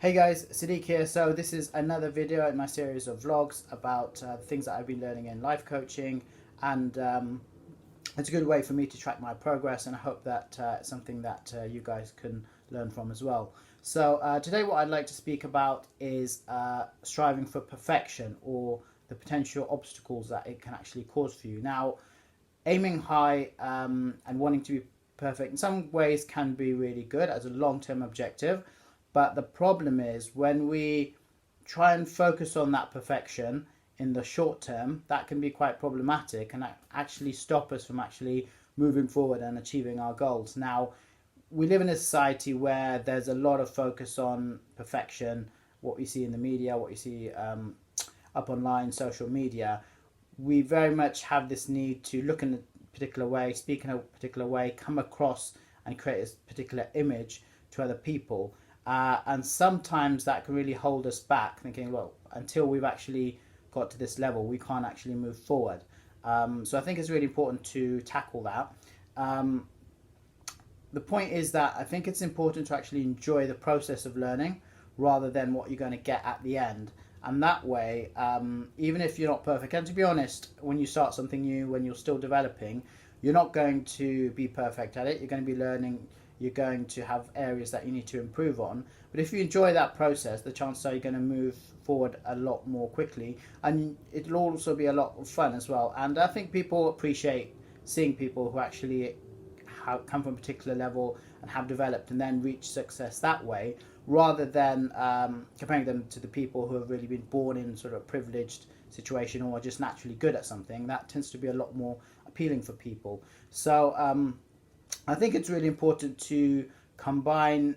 Hey guys, Sadiq here. So this is another video in my series of vlogs about things that I've been learning in life coaching, and it's a good way for me to track my progress, and I hope that it's something that you guys can learn from as well. So today what I'd like to speak about is striving for perfection, or the potential obstacles that it can actually cause for you. Now, aiming high and wanting to be perfect in some ways can be really good as a long-term objective, but the problem is when we try and focus on that perfection in the short term, that can be quite problematic and actually stop us from actually moving forward and achieving our goals. Now, we live in a society where there's a lot of focus on perfection, what we see in the media, what you see up online, social media. We very much have this need to look in a particular way, speak in a particular way, come across and create a particular image to other people. And sometimes that can really hold us back, thinking, well, until we've actually got to this level, we can't actually move forward. So I think it's really important to tackle that. The point is that I think it's important to actually enjoy the process of learning rather than what you're going to get at the end. And that way, even if you're not perfect, and to be honest, when you start something new, when you're still developing, you're not going to be perfect at it. You're going to be learning. You're going to have areas that you need to improve on. But if you enjoy that process, the chances are you're going to move forward a lot more quickly, and it'll also be a lot of fun as well. And I think people appreciate seeing people who actually come from a particular level and have developed and then reach success that way, rather than comparing them to the people who have really been born in sort of a privileged situation or are just naturally good at something. That tends to be a lot more appealing for people. So I think it's really important to combine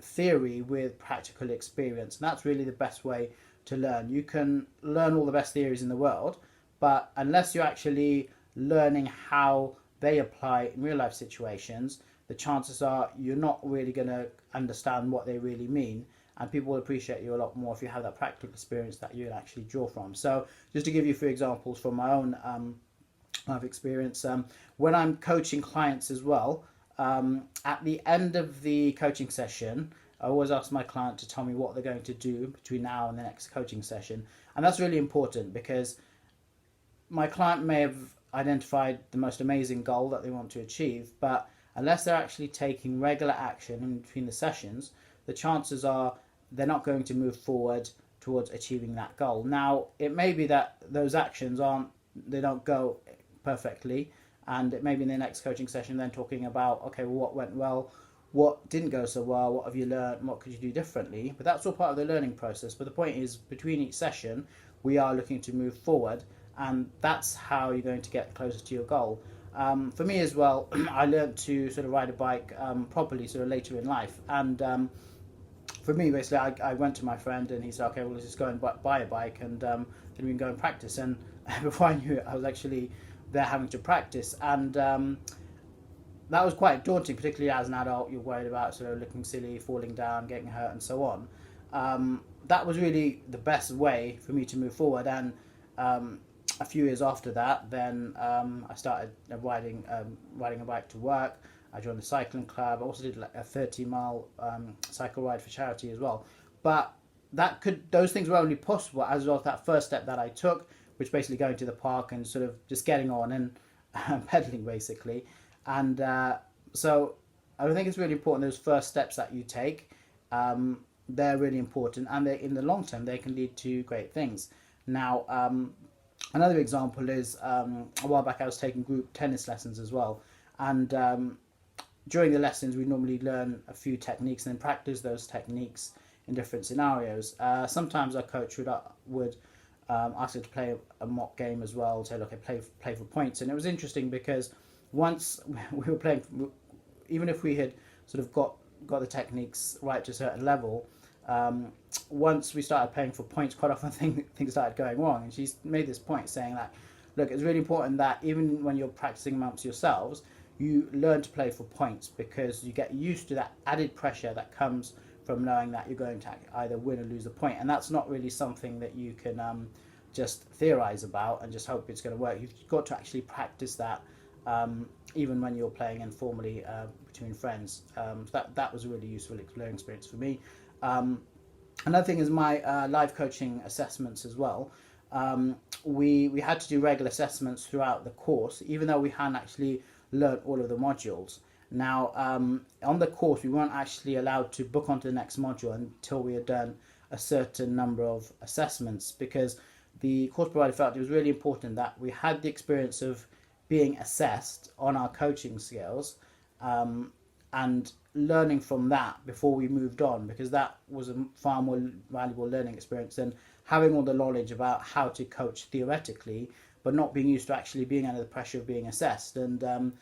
theory with practical experience, and that's really the best way to learn. You can learn all the best theories in the world, but unless you're actually learning how they apply in real life situations, the chances are you're not really going to understand what they really mean, and people will appreciate you a lot more if you have that practical experience that you can actually draw from. So just to give you a few examples from my own life experience, when I'm coaching clients as well, at the end of the coaching session, I always ask my client to tell me what they're going to do between now and the next coaching session. And that's really important, because my client may have identified the most amazing goal that they want to achieve, but unless they're actually taking regular action in between the sessions, the chances are they're not going to move forward towards achieving that goal. Now, it may be that those actions they don't go perfectly, and it may be in the next coaching session then talking about, okay, well, what went well, what didn't go so well, what have you learned, what could you do differently. But that's all part of the learning process. But the point is, between each session, we are looking to move forward, and that's how you're going to get closer to your goal. For me as well, I learned to sort of ride a bike properly sort of later in life, and for me, basically, I went to my friend and he said, okay, well, let's just go and buy a bike, and then we can go and practice. And before I knew it, I was actually there having to practice, and that was quite daunting, particularly as an adult. You're worried about sort of looking silly, falling down, getting hurt, and so on. That was really the best way for me to move forward. And a few years after that, then I started riding a bike to work. I joined the cycling club. I also did like a 30-mile cycle ride for charity as well. But those things were only possible as a result of that first step that I took, which basically going to the park and sort of just getting on and pedaling basically. And so I think it's really important, those first steps that you take. They're really important, and in the long term they can lead to great things. Now, another example is a while back I was taking group tennis lessons as well, and during the lessons we normally learn a few techniques and then practice those techniques in different scenarios. Sometimes our coach would ask us to play a mock game as well, say, okay, play for points. And it was interesting because once we were playing, even if we had sort of got the techniques right to a certain level, once we started playing for points, quite often things started going wrong. And she's made this point saying that, look, it's really important that even when you're practicing amongst yourselves, you learn to play for points, because you get used to that added pressure that comes from knowing that you're going to either win or lose a point. And that's not really something that you can just theorize about and just hope it's going to work. You've got to actually practice that even when you're playing informally between friends. So that was a really useful learning experience for me. Another thing is my live coaching assessments as well. We had to do regular assessments throughout the course, even though we hadn't actually learned all of the modules. Now, on the course, we weren't actually allowed to book onto the next module until we had done a certain number of assessments, because the course provider felt it was really important that we had the experience of being assessed on our coaching skills, and learning from that before we moved on, because that was a far more valuable learning experience than having all the knowledge about how to coach theoretically, but not being used to actually being under the pressure of being assessed. And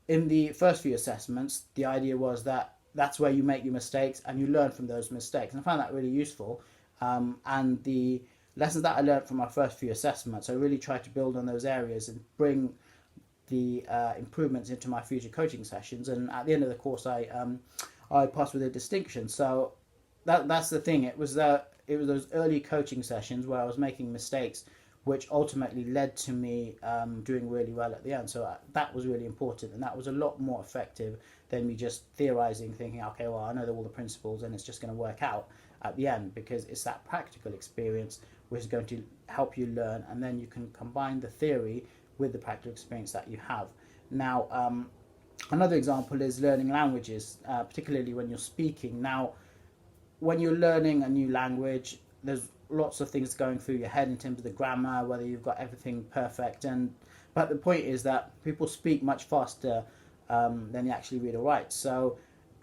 in the first few assessments, the idea was that that's where you make your mistakes and you learn from those mistakes. And I found that really useful. And the lessons that I learned from my first few assessments, I really tried to build on those areas and bring the improvements into my future coaching sessions. And at the end of the course, I passed with a distinction. So that's the thing. It was those early coaching sessions where I was making mistakes, which ultimately led to me doing really well at the end. So that was really important, and that was a lot more effective than me just theorizing, thinking, okay, well, I know all the principles and it's just going to work out at the end, because it's that practical experience which is going to help you learn, and then you can combine the theory with the practical experience that you have. Now, another example is learning languages, particularly when you're speaking. Now, when you're learning a new language, there's lots of things going through your head in terms of the grammar, whether you've got everything perfect. But the point is that people speak much faster than they actually read or write. So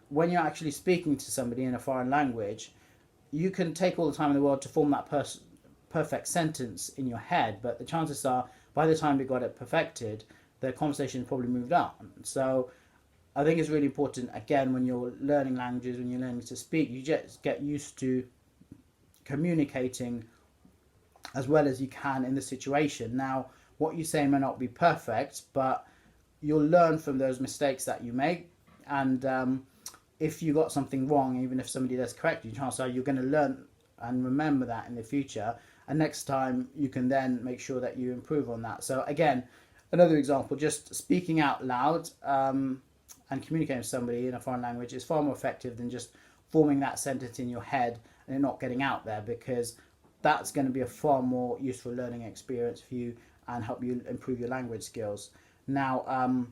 when you're actually speaking to somebody in a foreign language, you can take all the time in the world to form that perfect sentence in your head, but the chances are, by the time you got it perfected, the conversation probably moved on. So I think it's really important, again, when you're learning languages, when you're learning to speak, you just get used to communicating as well as you can in the situation. Now, what you say may not be perfect, but you'll learn from those mistakes that you make. And if you got something wrong, even if somebody does correct you, chances are you're going to learn and remember that in the future. And next time you can then make sure that you improve on that. So again, another example, just speaking out loud and communicating with somebody in a foreign language is far more effective than just forming that sentence in your head and it not getting out there, because that's going to be a far more useful learning experience for you and help you improve your language skills. Now,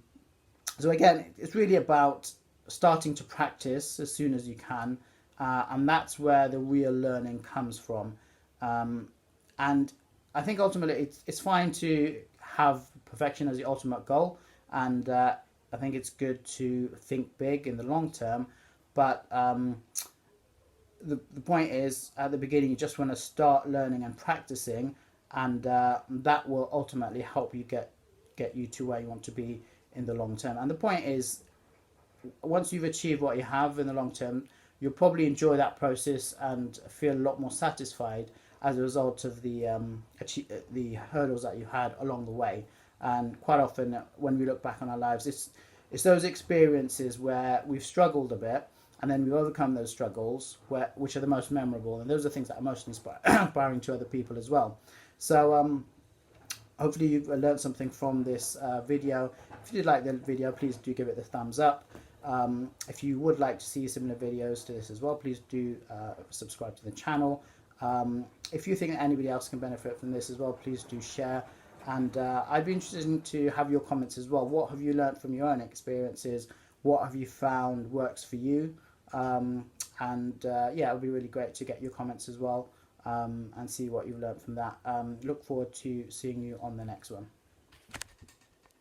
so again, it's really about starting to practice as soon as you can, and that's where the real learning comes from. And I think ultimately it's fine to have perfection as the ultimate goal, and I think it's good to think big in the long term, but the point is, at the beginning, you just want to start learning and practicing, and that will ultimately help you get you to where you want to be in the long term. And the point is, once you've achieved what you have in the long term, you'll probably enjoy that process and feel a lot more satisfied as a result of the hurdles that you had along the way. And quite often, when we look back on our lives, it's those experiences where we've struggled a bit, and then we've overcome those struggles, which are the most memorable, and those are things that are most inspiring to other people as well. So hopefully you've learned something from this video. If you did like the video, please do give it the thumbs up. If you would like to see similar videos to this as well, please do subscribe to the channel. If you think that anybody else can benefit from this as well, please do share. And I'd be interested to have your comments as well. What have you learned from your own experiences? What have you found works for you? Yeah, it would be really great to get your comments as well, and see what you've learned from that. Look forward to seeing you on the next one.